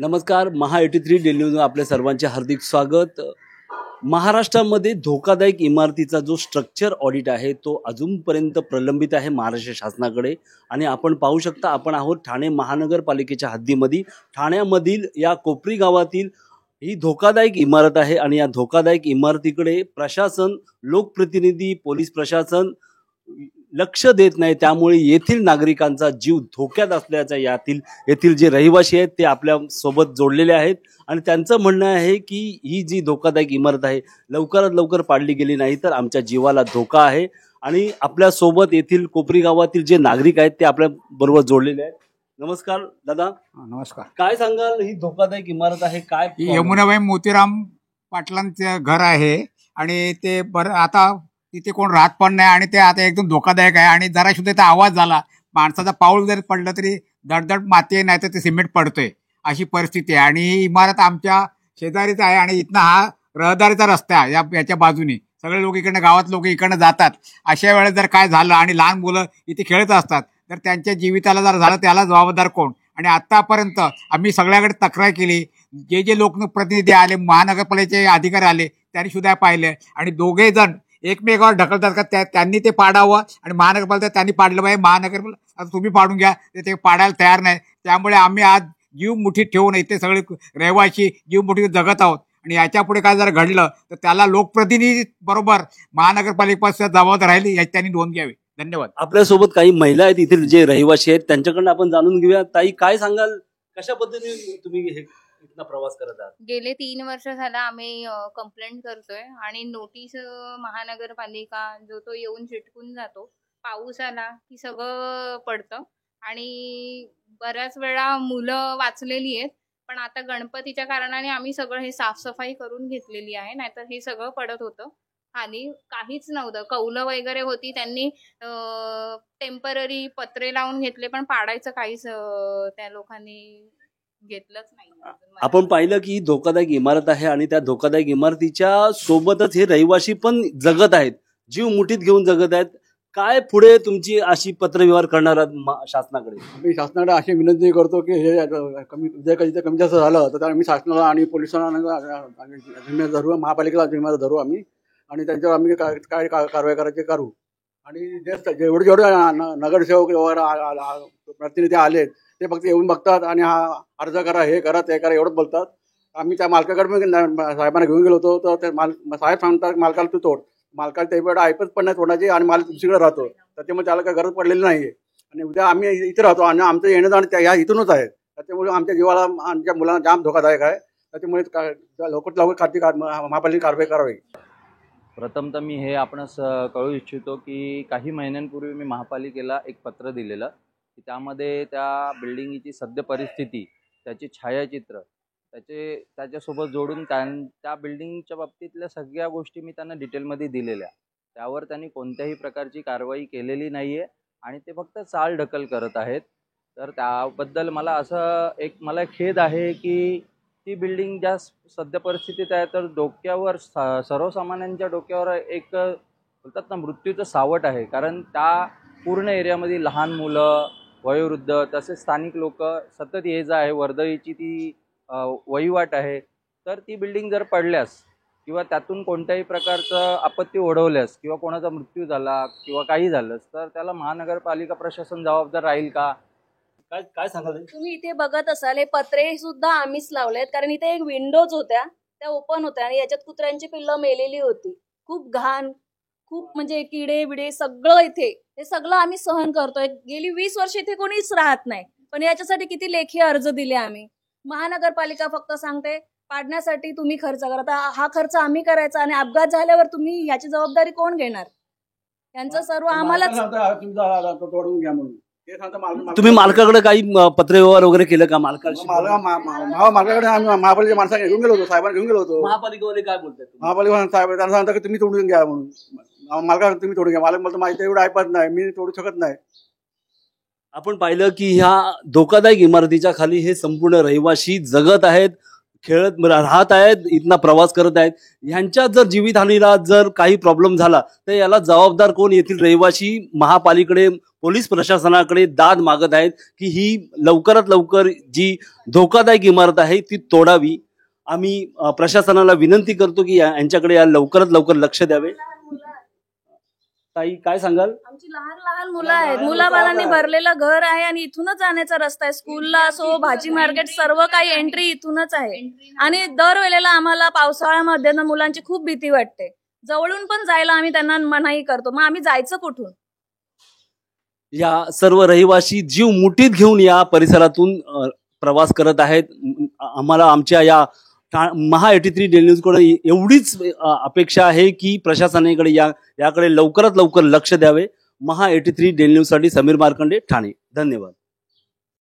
नमस्कार. महा 83 daily news आपल्या सर्वांचे हार्दिक स्वागत. महाराष्ट्रामध्ये धोकादायक इमारतीचा जो स्ट्रक्चर ऑडिट आहे तो अजूनपर्यंत प्रलंबित आहे महाराष्ट्र शासनाकडे. आणि आपण पाहू शकता, आपण आहोत ठाणे महानगरपालिकेच्या हद्दीमध्ये. ठाण्यामधील या कोपरी गावातील ही धोकादायक इमारत आहे आणि या धोकादायक इमारतीकडे प्रशासन, लोकप्रतिनिधी, पोलीस प्रशासन लक्ष देत नाही. त्यामुळे येथील नागरिकांचा जीव धोक्यात असल्याचा येथील जे रहिवासी आहेत ते आपल्या सोबत जोडलेले आहेत आणि त्यांचं म्हणणं आहे की ही जी धोकादायक इमारत आहे लवकरात लवकर पाडली गेली नाही तर आमच्या जीवाला धोका आहे. आणि आपल्या सोबत येथील कोपरी गावातील जे नागरिक आहेत ते आपल्या बरोबर जोडलेले आहेत. नमस्कार दादा. नमस्कार. काय सांगाल, ही धोकादायक इमारत आहे काय? यमुनाबाई मोतीराम पाटलांचं घर आहे आणि ते बरं आता तिथे कोण राहत पण नाही आणि ते आता एकदम धोकादायक आहे. आणि जरा सुद्धा इथं आवाज झाला, माणसाचा पाऊल जरी पडलं तरी धडधड माती नाही तर ते सिमेंट पडतोय, अशी परिस्थिती आहे. आणि ही इमारत आमच्या शेजारीच आहे आणि इथनं हा रहदारीचा रस्ता आहे. याच्या बाजूने सगळे लोक इकडनं, गावात लोक इकडनं जातात. अशा वेळेस जर काय झालं आणि लहान मुलं इथे खेळत असतात तर त्यांच्या जीविताला जर झालं त्याला जबाबदार कोण? आणि आतापर्यंत आम्ही सगळ्याकडे तक्रार केली. जे लोकप्रतिनिधी आले, महानगरपालिकेचे अधिकारी आले, त्यांनी सुद्धा पाहिले आणि दोघे जण एकमेकावर ढकलतात का त्यांनी ते पाडावं आणि महानगरपालिका त्यांनी पाडलं पाहिजे. महानगरपालिका तुम्ही पाडून घ्या, ते पाडायला तयार नाही. त्यामुळे आम्ही आज जीव मुठीत ठेवून इथे सगळे रहिवासी जीव मुठीत जगत आहोत. आणि याच्या पुढे काय जर घडलं तर त्याला लोकप्रतिनिधी बरोबर महानगरपालिकेपासून जबाबदार राहिली याची त्यांनी नोंद घ्यावी. धन्यवाद. आपल्यासोबत काही महिला आहेत इथे जे रहिवासी आहेत त्यांच्याकडनं आपण जाणून घेऊया. ताई, काय सांगाल, कशा पद्धतीने तुम्ही इथला प्रवास करत आहात? गेले 3 वर्ष झाला आम्ही कंप्लेंट करतोय आणि नोटीस महानगरपालिका जो तो येऊन चिटकून जातो. पाऊस आला की सगळं पडतं आणि बऱ्याच वेळा मुलं वाचलेली आहेत. पण आता गणपतीच्या कारणाने आम्ही सगळं हे साफसफाई करून घेतलेली आहे, नाहीतर हे सगळं पडत होतं. आणि काहीच नव्हतं, कौलं वगैरे होती, त्यांनी टेम्पररी पत्रे लावून घेतले पण पाडायचं काहीच त्या लोकांनी घेतलंच नाही. आपण पाहिलं की धोकादायक इमारत आहे आणि त्या धोकादायक इमारतीच्या सोबतच हे रहिवासी पण जगत आहेत, जीव मुठीत घेऊन जगत आहेत. काय पुढे तुमची अशी पत्रव्यवहार करणार आहात शासनाकडे? आम्ही शासनाकडे अशी विनंती करतो की हे कमी कमी जास्त झालं तर आम्ही शासनाला आणि पोलिसांना धरू, महापालिकेला जिम्मेदार धरू आम्ही आणि त्यांच्यावर आम्ही काय कारवाई करायची करू. आणि जेवढे नगरसेवक वगैरे प्रतिनिधी आले ते फक्त येऊन बघतात आणि हा अर्ज करा, हे करा, ते करा एवढंच बोलतात. आम्ही त्या मालकाकडे साहेबांना घेऊन गेलो होतो तर ते साहेब सांगतात मालकाला तू तोड. मालकाला ते वेळ ऐकत पण नाही तोडायची आणि माल दुसरीकडे राहतो, त्याच्यामुळे त्याला काही गरज पडलेली नाही आहे. आणि उद्या आम्ही इथे राहतो आणि आमचं येणं जाणं ह्या इथूनच आहे. त्याच्यामुळे आमच्या जीवाला, आमच्या मुलांना जाम धोकादायक आहे. त्याच्यामुळे लवकर महापालिकेने कारवाई करावी. प्रथमतः मी हे आपणास कळू इच्छितो की काही महिन्यांपूर्वी मी महापालिकेला एक पत्र दिलेलं की त्यामध्ये त्या बिल्डिंगची सद्य परिस्थिती, त्याची छायाचित्र, त्याच्यासोबत जोडून त्या बिल्डिंगच्या बाबतीतल्या सगळ्या गोष्टी मी त्यांना डिटेलमध्ये दिलेल्या. त्यावर त्यांनी कोणत्याही प्रकारची कारवाई केलेली नाही आहे आणि ते फक्त चालढकल करत आहेत. तर त्याबद्दल मला खेद आहे की ती बिल्डिंग ज्या सद्य परिस्थितीत आहे तर डोक्यावर, सर्वसामान्यांच्या डोक्यावर एक बोलतात ना मृत्यूचं सावट आहे. कारण त्या पूर्ण एरियामध्ये लहान मुलं, वयोवृद्ध तसेच स्थानिक लोक सतत ये जा आहे. वर्दळीची ती वहिवाट आहे. तर ती बिल्डिंग जर पडल्यास किंवा त्यातून कोणत्याही प्रकारचं आपत्ती ओढवल्यास किंवा कोणाचा मृत्यू झाला किंवा काही झालंच तर त्याला महानगरपालिका प्रशासन जबाबदार राहील का? काय सांगाल? तुम्ही इथे बघत असाल हे पत्रे सुद्धा आम्हीच लावलेत, कारण इथे एक विंडोज होत्या त्या ओपन होत्या आणि याच्यात कुत्र्यांची पिल्लं मेलेली होती. खूप घाण, खूप म्हणजे किडे बिडे सगळं इथे, हे सगळं आम्ही सहन करतोय. गेली 20 वर्ष इथे कोणीच राहत नाही, पण याच्यासाठी किती लेखी अर्ज दिले आम्ही. महानगरपालिका फक्त सांगते पाडण्यासाठी तुम्ही खर्च करा. आता हा खर्च आम्ही करायचा आणि अपघात झाल्यावर तुम्ही याची जबाबदारी कोण घेणार? यांचं सर्व आम्हालाच. तुम्ही मालकाकडे काही पत्रव्यवहार वगैरे केलं का? मालकाकडे आम्ही महापालिकेच्या माणसाने घेऊन गेलो होतो, साहेबांना घेऊन गेलो होतो. महापालिकेवाले काय बोलतात? महापालिका साहेब त्यांना सांगतात की तुम्ही तोडून घ्या म्हणून. मालकाला तुम्ही तोडून घ्या. मालक बोलतो माझं एवढं ऐकत नाही, मी तोडू शकत नाही. आपण पाहिलं की ह्या धोकादायक इमारतीच्या खाली हे संपूर्ण रहिवासी जगत आहेत. खेळत राहत आहेत, इथनं प्रवास करत आहेत. ह्यांच्या जर जीवितहानीला जर काही प्रॉब्लेम झाला तर याला जबाबदार कोण? येथील रहिवासी महापालिकेकडे, पोलीस प्रशासनाकडे दाद मागत आहेत की ही लवकरात लवकर जी धोकादायक इमारत आहे ती तोडावी. आम्ही प्रशासनाला विनंती करतो की यांच्याकडे या लवकरात लवकर लक्ष द्यावे. ताई काय सांगाल? आमची लहान लहान मुलं आहेत, मुलाबाळांनी भरलेलं घर आहे आणि इथूनच जाण्याचा रस्ता आहे. स्कूलला असो, भाजी मार्केट, सर्व काही एंट्री इथूनच आहे. आणि दरवेळेला आम्हाला पावसाळ्यामध्ये ना मुलांची खूप भीती वाटते. जवळून पण जायला आम्ही त्यांना मनाई करतो. मग आम्ही जायचं कुठून? या सर्व रहिवासी जीव मुठीत घेऊन या परिसरातून प्रवास करत आहेत. आम्हाला आमच्या या महा 83 डेली न्यूजकडे एवढीच अपेक्षा आहे की प्रशासनाकडे याकडे लवकरात लवकर लक्ष द्यावे. महा 83 डेली न्यूजसाठी समीर मार्कंडे, ठाणे. धन्यवाद.